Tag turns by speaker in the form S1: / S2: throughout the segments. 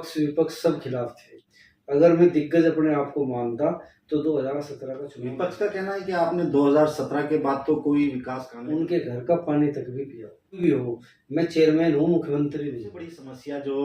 S1: पक्ष विपक्ष सब खिलाफ थे। अगर मैं दिग्गज अपने आप को मानता तो 2017 का चुनाव,
S2: विपक्ष का कहना है कि आपने 2017 के बाद तो कोई विकास काम
S1: उनके घर का पानी तक भी पिया भी हो। मैं चेयरमैन हूँ, मुख्यमंत्री नहीं।
S2: बड़ी समस्या जो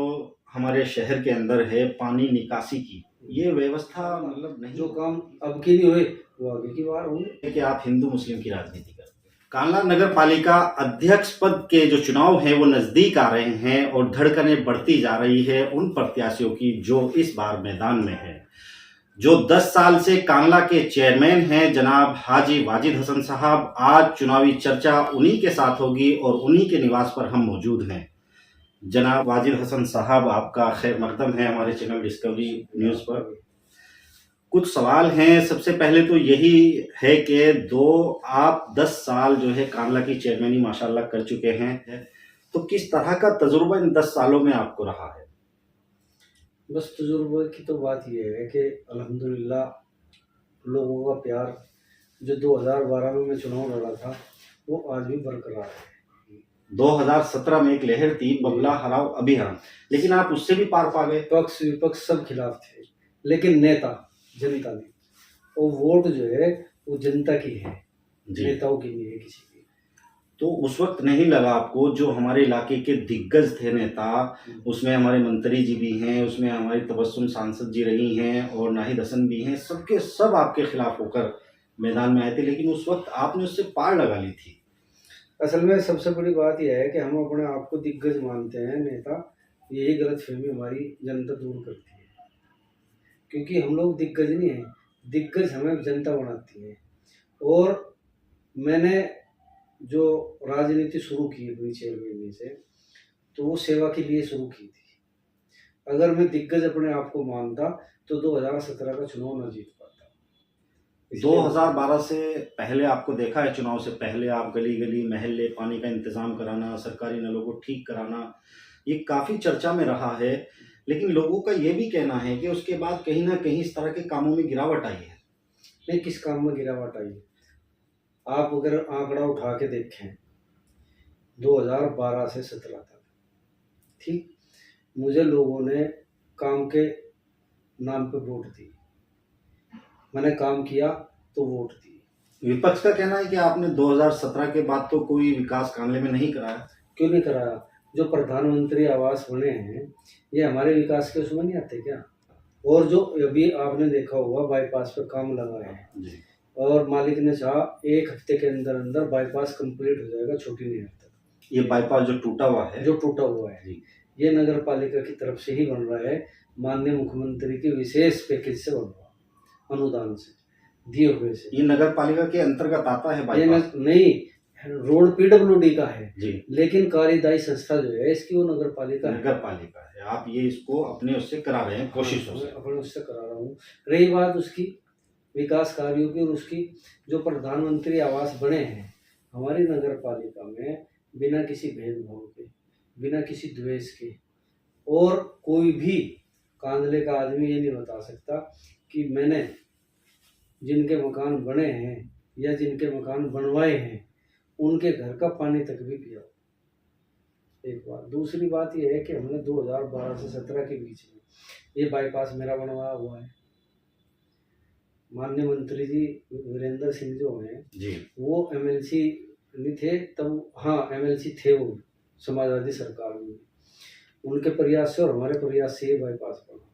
S2: हमारे शहर के अंदर है पानी निकासी की, ये व्यवस्था मतलब नहीं,
S1: जो काम अब की नहीं हुए वो आगे की बार होंगे।
S2: कि आप हिंदू मुस्लिम की राजनीति करते हैं। कांडला नगर पालिका अध्यक्ष पद के जो चुनाव हैं वो नजदीक आ रहे हैं और धड़कनें बढ़ती जा रही है उन प्रत्याशियों की जो इस बार मैदान में है। जो 10 साल से कांडला के चेयरमैन हैं जनाब हाजी वाजिद हसन साहब, आज चुनावी चर्चा उन्हीं के साथ होगी और उन्हीं के निवास पर हम मौजूद हैं। जनाब वाजिद हसन साहब, आपका खैर मकदम है हमारे चैनल डिस्कवरी न्यूज़ पर। कुछ सवाल हैं। सबसे पहले तो यही है कि आप 10 साल जो है कांडला की चेयरमैनी माशाल्लाह कर चुके हैं, तो किस तरह का तजुर्बा इन 10 सालों में आपको रहा है?
S1: बस तजुर्बे की तो बात यह है कि अल्हम्दुलिल्लाह लोगों का प्यार जो 2012 में मैं चुनाव लड़ा था वो आज भी बरकरार है।
S2: 2017 में एक लहर थी बबला हराओ अभियान, लेकिन आप उससे भी पार पा गए।
S1: पक्ष विपक्ष सब खिलाफ थे, लेकिन नेता जनता ने, और वोट जो है वो जनता की है, नेताओं की नहीं है किसी की।
S2: तो उस वक्त नहीं लगा आपको जो हमारे इलाके के दिग्गज थे नेता, उसमें हमारे मंत्री जी भी हैं, उसमें हमारी तबस्सुम सांसद जी रही हैं और नाहिद हसन भी हैं, सबके सब आपके खिलाफ होकर मैदान में आए थे, लेकिन उस वक्त आपने उससे पार लगा ली थी?
S1: असल में सबसे बड़ी बात यह है कि हम अपने आप को दिग्गज मानते हैं नेता, यही गलतफहमी हमारी जनता दूर करती है। क्योंकि हम लोग दिग्गज नहीं हैं, दिग्गज हमें जनता बनाती है। और मैंने जो राजनीति शुरू की अपनी चेयरमैनी से, तो वो सेवा के लिए शुरू की थी। अगर मैं दिग्गज अपने आप को मानता तो 2017 का चुनाव न जीत पाता।
S2: 2012 से पहले आपको देखा है, चुनाव से पहले आप गली गली महल्ले पानी का इंतजाम कराना, सरकारी नलों को ठीक कराना, ये काफ़ी चर्चा में रहा है। लेकिन लोगों का ये भी कहना है कि उसके बाद कहीं ना कहीं इस तरह के कामों में गिरावट आई है।
S1: नहीं, किस काम में गिरावट आई है? आप अगर आंकड़ा उठा के देखें 2012 से 17 तक, ठीक, मुझे लोगों ने काम के नाम पे वोट दी, मैंने काम किया तो वोट दी।
S2: विपक्ष का कहना है कि आपने 2017 के बाद तो कोई विकास कांडले में नहीं कराया।
S1: क्यों नहीं कराया? जो प्रधानमंत्री आवास बने हैं ये हमारे विकास के उसमें नहीं आते क्या? और जो अभी आपने देखा होगा बाईपास पे काम लगा है
S2: जी।
S1: और मालिक ने चाहा 1 हफ्ते के अंदर अंदर बाईपास कंप्लीट हो जाएगा छोटी नहर तक।
S2: ये बाईपास जो टूटा हुआ है
S1: जी, ये नगर पालिका की तरफ से ही बन रहा है, माननीय मुख्यमंत्री के विशेष पैकेज से बन रहा, अनुदान से दिए हुए से।
S2: ये नगर पालिका के अंतर्गत आता है बाईपास?
S1: नहीं, रोड पीडब्ल्यूडी का है
S2: जी,
S1: लेकिन कार्यदायी संस्था जो है इसकी वो नगर पालिका
S2: है। आप ये इसको अपने उससे करा रहे हैं, कोशिशों से?
S1: अपने उससे करा रहा हूँ। रही बात उसकी विकास कार्यों की और उसकी, जो प्रधानमंत्री आवास बने हैं हमारी नगर पालिका में बिना किसी भेदभाव के, बिना किसी द्वेष के, और कोई भी कांडले का आदमी ये नहीं बता सकता कि मैंने जिनके मकान बने हैं या जिनके मकान बनवाए हैं उनके घर का पानी तक भी पिया। एक बात। दूसरी बात यह है कि हमने 2012 से 17 के बीच में ये बाईपास मेरा बनवाया हुआ है। माननीय मंत्री जी वीरेंद्र सिंह जो हैं
S2: जी, वो
S1: एमएलसी नहीं थे तब, हाँ एमएलसी थे वो समाजवादी सरकार में, उनके प्रयास से और हमारे प्रयास से ये बाईपास बना।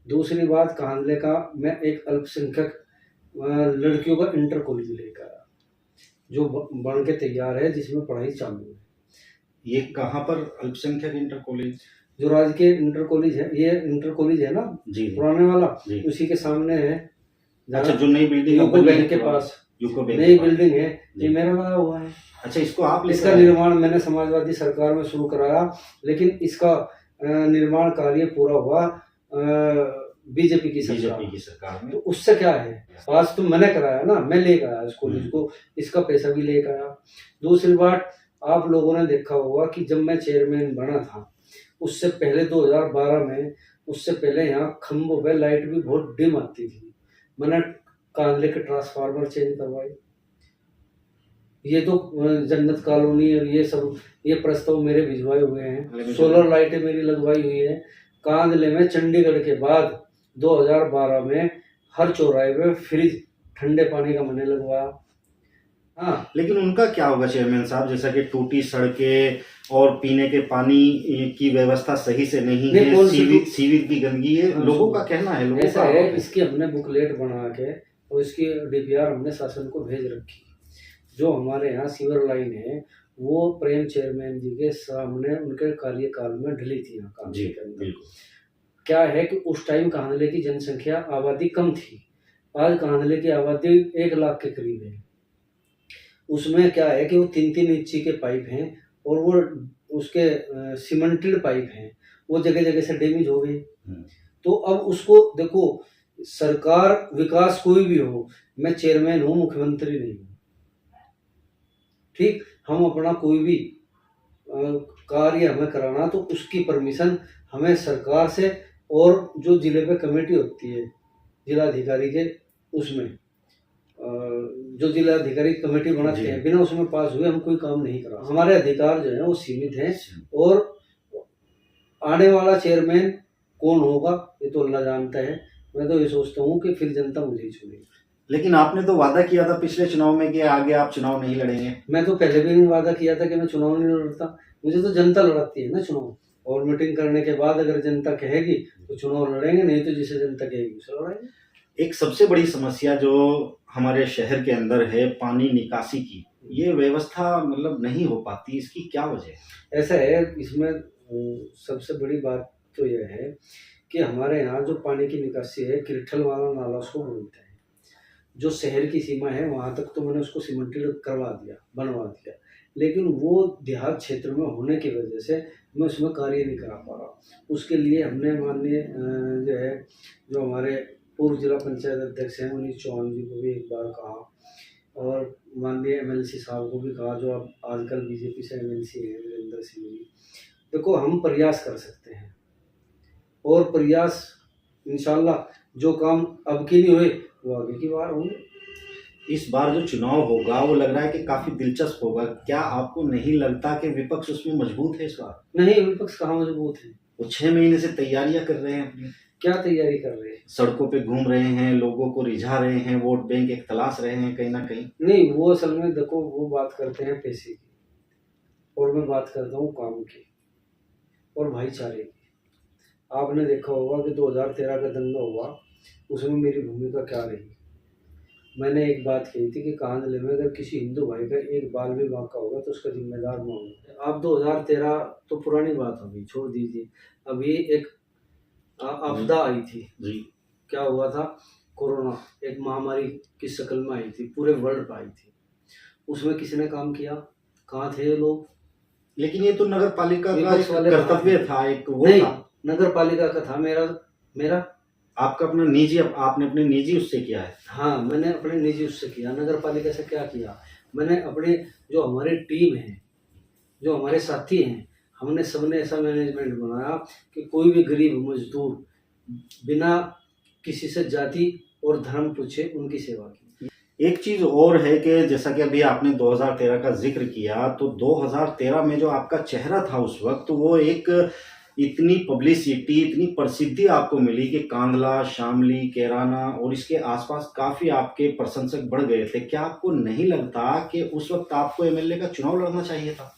S1: दूसरी बात, कांडले का मैं एक अल्पसंख्यक लड़कियों का इंटर कॉलेज लेकर आया जो बन के तैयार है, जिसमें पढ़ाई चालू है।
S2: ये कहाँ पर अल्पसंख्यक इंटर कॉलेज?
S1: जो राजकीय इंटर कॉलेज है, ये इंटर कॉलेज है ना
S2: जी,
S1: पुराने वाला,
S2: उसी
S1: के सामने है।
S2: अच्छा, जो नई बिल्डिंग
S1: यूको बैंक के पास नई बिल्डिंग है, ये मेरा लगा हुआ है।
S2: अच्छा, इसको आप
S1: इसका निर्माण मैंने समाजवादी सरकार में शुरू कराया, लेकिन इसका निर्माण कार्य पूरा हुआ बीजेपी की सरकार में। तो उससे क्या है, पास तो मैंने कराया ना, मैं लेकर आया इस कॉलेज को, इसका पैसा भी लेकर आया। दूसरी बात, आप लोगों ने देखा होगा कि जब मैं चेयरमैन बना था उससे पहले 2012 में, उससे पहले यहाँ खंभों पे लाइट भी बहुत डिम आती थी, मैंने कांडले के ट्रांसफार्मर चेंज करवाए। ये तो जन्नत कॉलोनी और ये सब, ये प्रस्ताव मेरे भिजवाए हुए हैं। सोलर लाइटें मेरी लगवाई हुई है, कांदले में चंडीगढ़ के बाद 2012 में हर चौराहे पे फ्रिज ठंडे पानी का मैंने लगवाया। हाँ,
S2: लेकिन उनका क्या होगा चेयरमैन साहब, जैसा कि टूटी सड़कें और पीने के पानी की व्यवस्था सही से नहीं
S1: नहीं,
S2: है,
S1: कौन सी
S2: सीवर की गंदगी है,
S1: हाँ,
S2: लोगों का कहना है, लोगों
S1: ऐसा
S2: का
S1: है,
S2: आरोप है।
S1: इसकी हमने बुकलेट बना के और इसकी डीपीआर हमने शासन को भेज रखी। जो हमारे यहाँ सीवर लाइन है वो प्रेम चेयरमैन जी के सामने उनके कार्यकाल में ढली थी यहाँ कांदले
S2: जी
S1: के अंदर।
S2: बिल्कुल।
S1: क्या है कि उस टाइम कांदले की जनसंख्या आबादी कम थी, आज कांदले की आबादी 1 लाख के करीब है। उसमें क्या है कि वो 3-3 इंची के पाइप हैं और वो उसके सीमेंटेड पाइप हैं, वो जगह जगह से डैमेज हो गए। तो अब उसको देखो, सरकार विकास कोई भी हो, मैं चेयरमैन हूँ, मुख्यमंत्री नहीं हूँ, ठीक। हम अपना कोई भी कार्य हमें कराना तो उसकी परमिशन हमें सरकार से और जो जिले पे कमेटी होती है जिलाधिकारी के, उसमें जो जिलाधिकारी कमेटी बनाते हैं, बिना उसमें पास हुए हम कोई काम नहीं करा। हमारे अधिकार जो है वो सीमित हैं और आने वाला चेयरमैन कौन होगा ये तो अल्लाह जानता है। मैं तो ये सोचता हूँ कि फिर जनता मुझे ही चुनेगी।
S2: लेकिन आपने तो वादा किया था पिछले चुनाव में कि आगे आप चुनाव नहीं लड़ेंगे।
S1: मैं तो पहले भी वादा किया था कि मैं चुनाव नहीं लड़ता, मुझे तो जनता लड़ाती है ना चुनाव, और मीटिंग करने के बाद अगर जनता कहेगी तो चुनाव लड़ेंगे, नहीं तो जिसे जनता कहेगी उसे लड़ाएंगे।
S2: एक सबसे बड़ी समस्या जो हमारे शहर के अंदर है पानी निकासी की, ये व्यवस्था मतलब नहीं हो पाती, इसकी क्या वजह है?
S1: ऐसा है, इसमें सबसे बड़ी बात तो यह है कि हमारे यहाँ जो पानी की निकासी है, किरठल वाला नाला उसको बोलते हैं, जो शहर की सीमा है वहाँ तक तो मैंने उसको सीमेंटेड करवा दिया, बनवा दिया, लेकिन वो देहात क्षेत्र में होने की वजह से मैं उसमें कार्य नहीं करा पा रहा। उसके लिए हमने माननीय जो है, जो हमारे पूर्व जिला पंचायत अध्यक्ष हैं मनीष चौहान जी को भी एक बार कहा, और माननीय एमएलसी साहब को भी कहा, जो अब आजकल बीजेपी से एमएलसी हैं वीरेंद्र सिंह जी। देखो, हम प्रयास कर सकते हैं और प्रयास इंशाल्लाह जो काम अब की नहीं हुए वो आगे की बार होंगे।
S2: इस बार जो चुनाव होगा वो लग रहा है कि काफी दिलचस्प होगा, क्या आपको नहीं लगता कि विपक्ष उसमें मजबूत है इस बार?
S1: नहीं, विपक्ष कहाँ मजबूत है,
S2: वो 6 महीने से तैयारियां कर रहे हैं अपनी।
S1: क्या तैयारी कर रहे हैं?
S2: सड़कों पे घूम रहे हैं, लोगों को रिझा रहे हैं, वोट बैंक एक तलाश रहे हैं कहीं ना कहीं।
S1: नहीं, वो असल में देखो, वो बात करते हैं पैसे की और मैं बात करता हूँ काम की और भाईचारे की। आपने देखा होगा कि 2013 का दंगा हुआ, उसमें मेरी भूमिका क्या रही। मैंने एक बात कही थी कि कांदले में अगर किसी हिंदू भाई का एक बाल भी बांका होगा तो उसका जिम्मेदार मैं हूँ। अब 2013 तो पुरानी बात होगी, छोड़ दीजिए। अभी एक आपदा आई थी
S2: जी।
S1: क्या हुआ था, कोरोना एक महामारी की शक्ल में आई थी, पूरे वर्ल्ड पर आई थी। उसमें किसने काम किया, कहाँ थे ये लोग?
S2: लेकिन ये तो नगर पालिका का
S1: विपक्ष वाले
S2: कर्तव्य था, एक वो
S1: नहीं,
S2: था।
S1: नगर पालिका का था, मेरा
S2: आपका अपना निजी, आपने अपने निजी उससे किया है।
S1: हाँ, मैंने अपने निजी उससे किया। नगर पालिका से क्या किया, मैंने अपने जो हमारी टीम है, जो हमारे साथी हैं, हमने सबने ऐसा मैनेजमेंट बनाया कि कोई भी गरीब मजदूर बिना किसी से जाति और धर्म पूछे उनकी सेवा की।
S2: एक चीज और है कि जैसा कि अभी आपने 2013 का जिक्र किया, तो 2013 में जो आपका चेहरा था उस वक्त, वो एक इतनी पब्लिसिटी, इतनी प्रसिद्धि आपको मिली कि कांदला, शामली, कैराना और इसके आसपास काफी आपके प्रशंसक बढ़ गए थे। क्या आपको नहीं लगता कि उस वक्त आपको एमएलए का चुनाव लड़ना चाहिए था?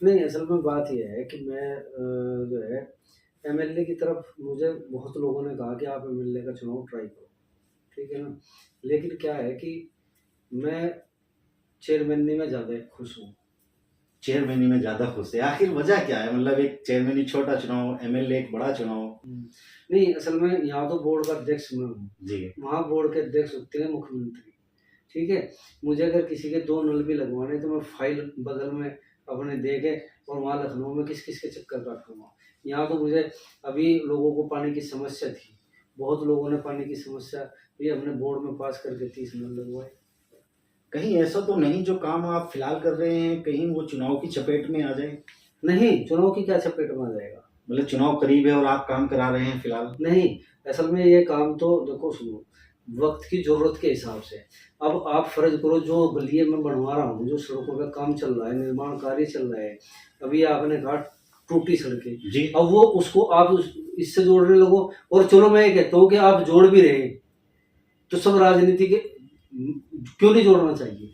S1: नहीं, असल में बात यह है कि मैं जो है एमएलए की तरफ, मुझे बहुत लोगों ने कहा कि आप एमएलए का चुनाव ट्राई करो, ठीक है ना, लेकिन क्या है कि मैं चेयरमैनी में ज़्यादा खुश हूँ।
S2: चेयरमैनी में ज्यादा खुश है, आखिर वजह क्या है? मतलब एक चेयरमैनी छोटा चुनाव, एमएलए एक बड़ा चुनाव।
S1: नहीं, असल में यहाँ तो बोर्ड का अध्यक्ष मैं हूँ
S2: जी।
S1: वहाँ बोर्ड के अध्यक्ष होते हैं मुख्यमंत्री, ठीक है। मुझे अगर किसी के 2 नल भी लगवाने तो मैं फाइल बगल में अपने दे के और वहाँ लखनऊ में किस किस के चक्कर काटूंगा। यहाँ तो मुझे अभी लोगों को पानी की समस्या थी, बहुत लोगों ने पानी की समस्या ये हमने बोर्ड में पास करके 30 नल लगवाए।
S2: कहीं ऐसा तो नहीं जो काम आप फिलहाल कर रहे हैं कहीं वो चुनाव की चपेट में आ जाए?
S1: नहीं, चुनाव की क्या चपेट में आ जाएगा,
S2: मतलब चुनाव करीब है और आप काम करा रहे हैं फिलहाल?
S1: नहीं, असल में ये काम तो देखो, सुनो, वक्त की जरूरत के हिसाब से। अब आप फर्ज करो, जो गलिये में बनवा रहा हूँ, जो सड़कों पे काम चल रहा है, निर्माण कार्य चल रहा है, अभी आपने कहा टूटी सड़कें,
S2: जी
S1: अब वो उसको आप इससे जोड़ने लगो। और चलो मैं ये कहता हूँ कि आप जोड़ भी रहे हैं, तो सब राजनीति के क्यों नहीं जोड़ना चाहिए?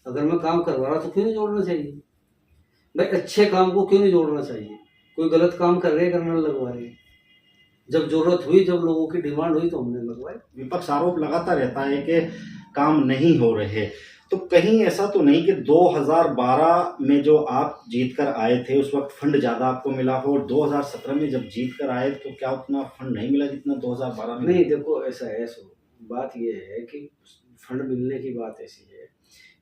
S1: अगर मैं काम करवा रहा तो क्यों नहीं जोड़ना चाहिए भाई? अच्छे काम को क्यों नहीं जोड़ना चाहिए? कोई गलत काम कर रहे हैं, करने लगवा रहे हैं। जब जरूरत हुई, जब लोगों की डिमांड हुई तो हमने लगवाए।
S2: विपक्ष आरोप लगाता रहता है कि काम नहीं हो रहे, तो कहीं ऐसा तो नहीं कि 2012 में जो आप जीत कर आए थे उस वक्त फंड ज़्यादा आपको मिला हो, और 2017 में जब जीत कर आए तो क्या उतना फंड नहीं मिला जितना 2012 में?
S1: नहीं, देखो ऐसा है, बात ये है कि फंड मिलने की बात ऐसी है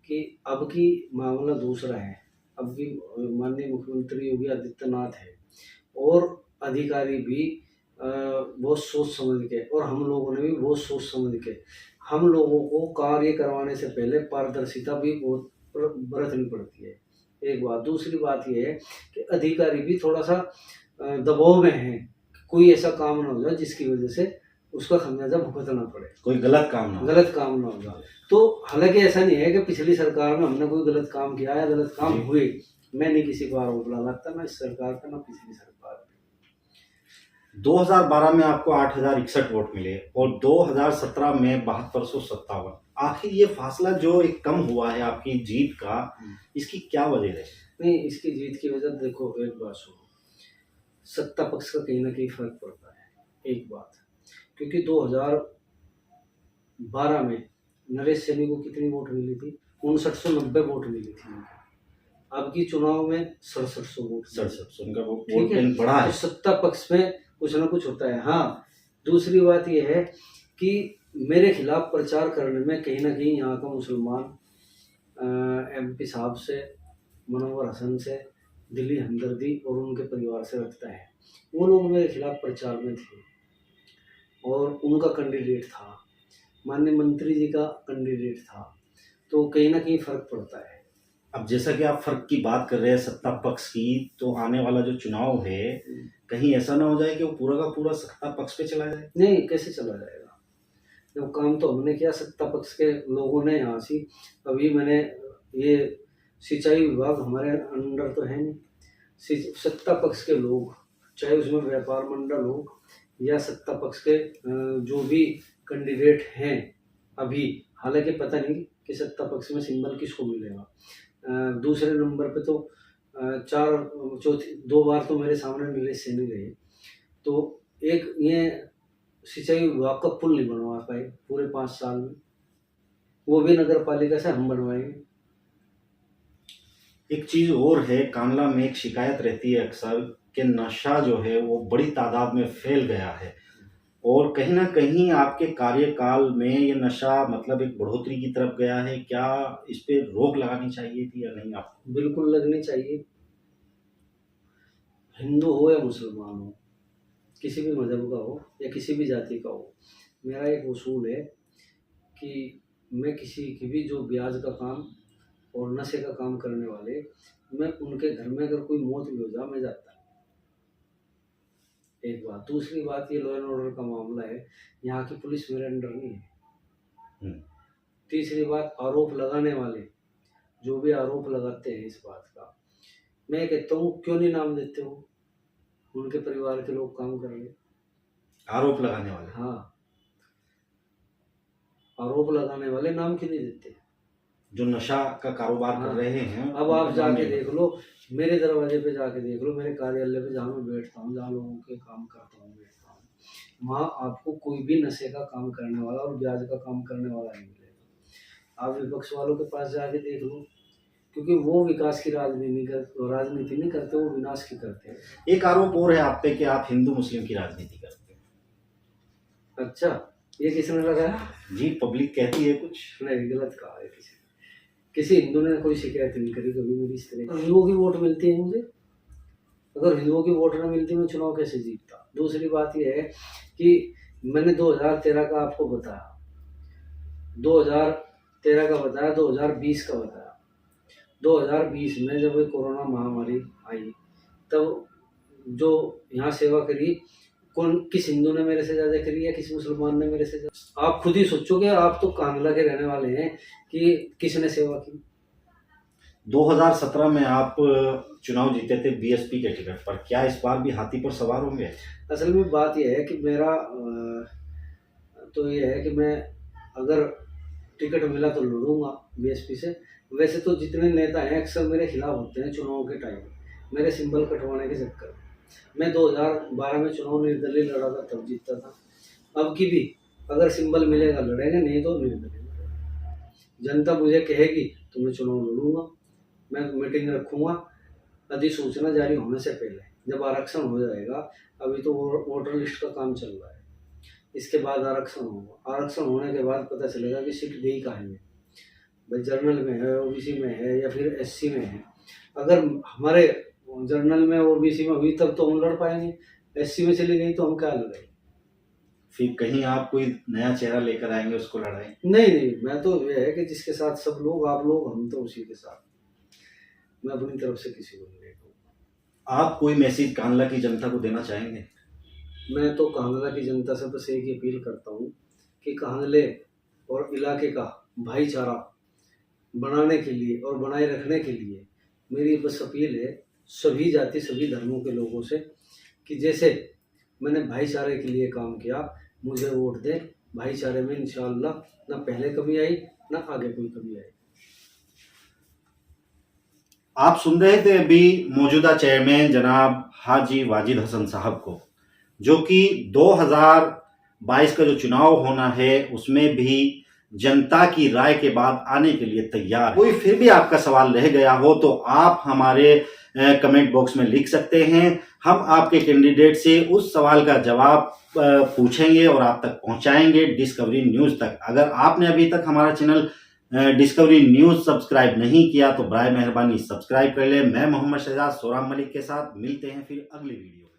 S1: कि अब की मामला दूसरा है। अब की माननीय मुख्यमंत्री योगी आदित्यनाथ है और अधिकारी भी बहुत सोच समझ के, और हम लोगों ने भी बहुत सोच समझ के, हम लोगों को कार्य करवाने से पहले पारदर्शिता भी बहुत बरतनी पड़ती है, एक बात। दूसरी बात ये है कि अधिकारी भी थोड़ा सा दबाव में है, कोई ऐसा काम ना हो जाए जिसकी वजह से उसका खमियाजा भुगतना पड़े,
S2: कोई गलत काम ना हो।
S1: होगा। तो हालांकि ऐसा नहीं है कि पिछली सरकार में हमने कोई गलत काम किया या गलत काम हुए, मैं नहीं किसी को आरोप लगाता, ना इस सरकार का ना पिछली सरकार का।
S2: 2012 में आपको 8061 वोट मिले और 2017 में 7257। आखिर ये फासला जो एक कम हुआ है आपकी जीत का, इसकी क्या वजह है?
S1: नहीं, इसकी जीत की वजह देखो, एक बात सुनो, सत्ता पक्ष का कहीं ना कहीं फर्क पड़ता है, एक बात। क्योंकि 2012 में नरेश सैनी को कितनी वोट मिली थी? 5990 वोट मिली थी। अब की चुनाव में 6700 वोट,
S2: 6700 उनका वोट
S1: बढ़ा है। तो सत्ता पक्ष में कुछ ना कुछ होता है। हाँ, दूसरी बात यह है कि मेरे खिलाफ प्रचार करने में कहीं ना कहीं यहाँ का मुसलमान MP साहब से, मनोवर हसन से दिली हमदर्दी और उनके परिवार से रखता है। वो लोग मेरे खिलाफ प्रचार में थे और उनका कैंडिडेट था, माननीय मंत्री जी का कैंडिडेट था, तो कहीं ना कहीं फर्क पड़ता है।
S2: अब जैसा कि आप फर्क की बात कर रहे हैं सत्ता पक्ष की, तो आने वाला जो चुनाव है कहीं ऐसा ना हो जाए कि वो पूरा का पूरा सत्ता पक्ष पे चला जाए?
S1: नहीं, कैसे चला जाएगा? जब काम तो हमने किया, सत्ता पक्ष के लोगों ने यहाँ से, अभी मैंने ये सिंचाई विभाग हमारे अंडर तो है नहीं, सत्ता पक्ष के लोग, चाहे उसमें व्यापार मंडल हो या सत्ता पक्ष के जो भी कैंडिडेट हैं, अभी हालांकि पता नहीं कि सत्ता पक्ष में सिंबल किसको मिलेगा। दूसरे नंबर पे तो 2 बार तो मेरे सामने नीलेश सैनी रहे, तो एक ये सिंचाई विभाग का पुल नहीं बनवा पाए पूरे 5 साल में, वो भी नगर पालिका से हम बनवाएंगे।
S2: एक चीज और है, कांडला में एक शिकायत रहती है अक्सर कि नशा जो है वो बड़ी तादाद में फैल गया है, और कहीं ना कहीं आपके कार्यकाल में ये नशा मतलब एक बढ़ोतरी की तरफ गया है। क्या इस पे रोक लगानी चाहिए थी या नहीं? आपको
S1: बिल्कुल लगनी चाहिए। हिंदू हो या मुसलमान हो, किसी भी मजहब का हो या किसी भी जाति का हो, मेरा एक उसूल है कि मैं किसी की भी जो ब्याज का काम और नशे का काम करने वाले, मैं उनके घर में अगर कोई मौत भी हो जाए मैं जाता, एक बात। दूसरी बात, ये लॉ एंड ऑर्डर का मामला है, यहाँ की पुलिस मेरे अंडर नहीं है। तीसरी बात, आरोप लगाने वाले जो भी आरोप लगाते हैं इस बात का, मैं कहता हूँ क्यों नहीं नाम देते हो? उनके परिवार के लोग काम कर रहे,
S2: आरोप लगाने वाले,
S1: हाँ, आरोप लगाने वाले नाम क्यों नहीं देते?
S2: जो नशा का कारोबार कर रहे हैं।
S1: अब आप जाके देख लो, मेरे दरवाजे पे जाके देख लो, मेरे कार्यालय पे जहाँ मैं बैठता हूँ, जहाँ लोगों के काम करता हूँ, बैठता हूँ, वहाँ आपको कोई भी नशे का काम करने वाला और ब्याज का काम करने वाला नहीं मिलेगा। आप विपक्ष वालों के पास जाके देख लो, क्योंकि वो विकास की राजनीति नहीं करते, वो विनाश की करते हैं।
S2: एक आरोप और है आप पे कि आप हिंदू मुस्लिम की राजनीति करते हैं।
S1: अच्छा, ये किसने लगाया?
S2: जी, पब्लिक कहती है कुछ।
S1: नहीं, गलत कहा है। किसी हिंदू ने कोई शिकायत नहीं करी कभी मेरी इस तरह। हिंदुओं की वोट मिलती है मुझे, अगर हिंदुओं की वोट ना मिलती मैं चुनाव कैसे जीतता? दूसरी बात यह है कि मैंने 2013 का आपको बताया, 2013 का बताया, 2020 का बताया। 2020 में जब कोरोना महामारी आई, तब जो यहाँ सेवा करी, किस हिंदू ने मेरे से ज़्यादा करी या किस मुसलमान ने मेरे से ज़्यादा? आप खुद ही सोचोगे, आप तो कांडला के रहने वाले हैं, कि किसने सेवा की?
S2: 2017 में आप चुनाव जीते थे बीएसपी के टिकट पर, क्या इस बार भी हाथी पर सवार होंगे?
S1: असल में बात यह है कि मेरा तो ये है कि मैं अगर टिकट मिला तो लड़ूंगा बीएसपी से। वैसे तो जितने नेता हैं अक्सर मेरे खिलाफ होते हैं चुनाव के टाइम, मेरे सिंबल कटवाने के चक्कर में। मैं 2012 में चुनाव निर्दलीय लड़ा था, तब जीता था। अब की भी अगर सिंबल मिलेगा लड़ेंगे, नहीं तो निर्दलीय लड़ेंगे। जनता मुझे कहेगी तो मैं चुनाव लड़ूंगा। मैं मीटिंग रखूंगा अधिसूचना जारी होने से पहले, जब आरक्षण हो जाएगा। अभी तो वोटर लिस्ट का काम चल रहा है, इसके बाद आरक्षण होगा। आरक्षण होने के बाद पता चलेगा कि सीट गई कहाँ है, भाई जनरल में है, ओबीसी में है या फिर एससी में है। अगर हमारे जनरल में ओबीसी में हुई तब तो हम लड़ पाएंगे, एससी में चली गई तो हम क्या लड़ेंगे?
S2: फिर कहीं आप कोई नया चेहरा लेकर आएंगे उसको लड़ाएं?
S1: नहीं, मैं तो ये है कि जिसके साथ सब लोग, आप लोग, हम तो उसी के साथ। मैं अपनी तरफ से किसी को नहीं कहूँगा।
S2: आप कोई मैसेज कांडला की जनता को देना चाहेंगे?
S1: मैं तो कांगड़ा की जनता से बस एक ही अपील करता हूँ कि कांगले और इलाके का भाईचारा बनाने के लिए और बनाए रखने के लिए मेरी बस अपील है सभी जाति सभी धर्मों के लोगों से कि जैसे मैंने भाईचारे के लिए काम किया, मुझे वोट दें। भाईचारे में इंशाअल्लाह ना पहले कमी आई ना आगे कोई कमी आई।
S2: आप सुन रहे थे अभी मौजूदा चेयरमैन जनाब हाजी वाजिद हसन साहब को, जो कि 2022 का जो चुनाव होना है उसमें भी जनता की राय के बाद आने के लिए तैयार है। कोई फिर भी आपका सवाल रह गया हो तो आप हमारे कमेंट बॉक्स में लिख सकते हैं। हम आपके कैंडिडेट से उस सवाल का जवाब पूछेंगे और आप तक पहुंचाएंगे डिस्कवरी न्यूज तक। अगर आपने अभी तक हमारा चैनल डिस्कवरी न्यूज सब्सक्राइब नहीं किया तो बराए मेहरबानी सब्सक्राइब कर ले। मैं मोहम्मद शहजाद सोराम मलिक के साथ मिलते हैं फिर अगली वीडियो में।